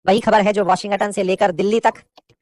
वही खबर है जो वॉशिंगटन से लेकर दिल्ली तक,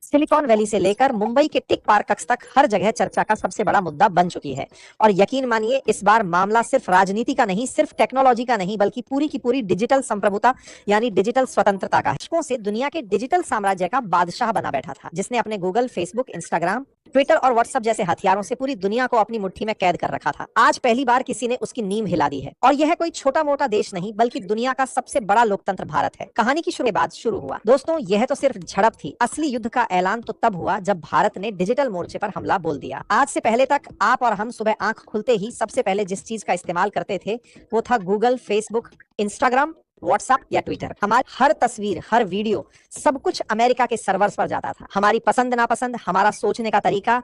सिलिकॉन वैली से लेकर मुंबई के टिक पार्कस तक हर जगह चर्चा का सबसे बड़ा मुद्दा बन चुकी है। और यकीन मानिए इस बार मामला सिर्फ राजनीति का नहीं, सिर्फ टेक्नोलॉजी का नहीं, बल्कि पूरी की पूरी डिजिटल संप्रभुता यानी डिजिटल स्वतंत्रता का है। दशकों से दुनिया के डिजिटल साम्राज्य का बादशाह बना बैठा था, जिसने अपने गूगल, फेसबुक, इंस्टाग्राम, ट्विटर और व्हाट्सएप जैसे हथियारों से पूरी दुनिया को अपनी मुट्ठी में कैद कर रखा था। आज पहली बार किसी ने उसकी नींव हिला दी है। और यह कोई छोटा मोटा देश नहीं, बल्कि दुनिया का सबसे बड़ा लोकतंत्र भारत है। कहानी की शुरुआत शुरू हुआ दोस्तों, यह तो सिर्फ झड़प थी। असली युद्ध का ऐलान तो तब हुआ जब भारत ने डिजिटल मोर्चे पर हमला बोल दिया। आज से पहले तक आप और हम सुबह आंख खुलते ही सबसे पहले जिस चीज का इस्तेमाल करते थे वो था गूगल, फेसबुक, इंस्टाग्राम, व्हाट्सएप या ट्विटर। हमारी हर तस्वीर, हर वीडियो, सब कुछ अमेरिका के सर्वर्स पर जाता था। हमारी पसंद नापसंद, हमारा सोचने का तरीका,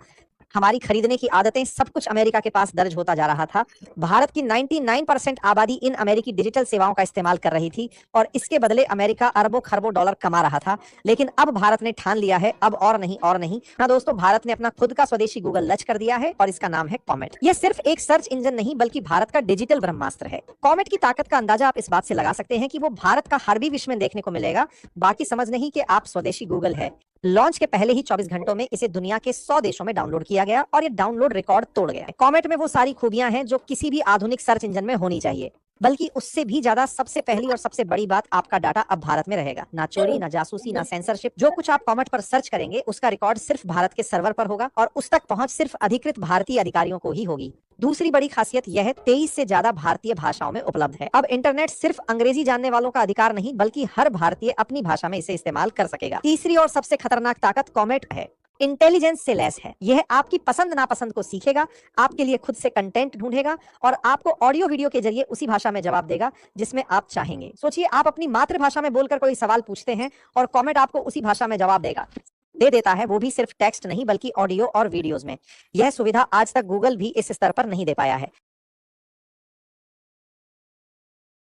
हमारी खरीदने की आदतें, सब कुछ अमेरिका के पास दर्ज होता जा रहा था। भारत की 99% आबादी इन अमेरिकी डिजिटल सेवाओं का इस्तेमाल कर रही थी और इसके बदले अमेरिका अरबों खरबों डॉलर कमा रहा था। लेकिन अब भारत ने ठान लिया है, अब और नहीं और नहीं। हाँ दोस्तों, भारत ने अपना खुद का स्वदेशी गूगल लॉन्च कर दिया है और इसका नाम है कॉमेट। यह सिर्फ एक सर्च इंजन नहीं, बल्कि भारत का डिजिटल ब्रह्मास्त्र है। कॉमेट की ताकत का अंदाजा आप इस बात से लगा सकते हैं कि वो भारत का हर भी विश्व में देखने को मिलेगा। बाकी समझ नहीं कि आप स्वदेशी गूगल है। लॉन्च के पहले ही 24 घंटों में इसे दुनिया के 100 देशों में डाउनलोड किया गया और ये डाउनलोड रिकॉर्ड तोड़ गया। कॉमेट में वो सारी खूबियां हैं जो किसी भी आधुनिक सर्च इंजन में होनी चाहिए, बल्कि उससे भी ज्यादा सबसे पहली और सबसे बड़ी बात, आपका डाटा अब भारत में रहेगा। ना चोरी, ना जासूसी, ना सेंसरशिप। जो कुछ आप कॉमेट पर सर्च करेंगे उसका रिकॉर्ड सिर्फ भारत के सर्वर पर होगा और उस तक पहुंच सिर्फ अधिकृत भारतीय अधिकारियों को ही होगी। दूसरी बड़ी खासियत यह है 23 से ज्यादा भारतीय भाषाओं में उपलब्ध है। अब इंटरनेट सिर्फ अंग्रेजी जानने वालों का अधिकार नहीं, बल्कि हर भारतीय अपनी भाषा में इसे इस्तेमाल कर सकेगा। तीसरी और सबसे खतरनाक ताकत कॉमेट है, इंटेलिजेंस से लैस है। यह आपकी पसंद नापसंद को सीखेगा, आपके लिए खुद से कंटेंट ढूंढेगा और आपको ऑडियो वीडियो के जरिए उसी भाषा में जवाब देगा जिसमें आप चाहेंगे। सोचिए, आप अपनी मातृभाषा में बोलकर कोई सवाल पूछते हैं और कॉमेट आपको उसी भाषा में जवाब दे देता है, वो भी सिर्फ टेक्स्ट नहीं बल्कि ऑडियो और वीडियोस में। यह सुविधा आज तक गूगल भी इस स्तर पर नहीं दे पाया है।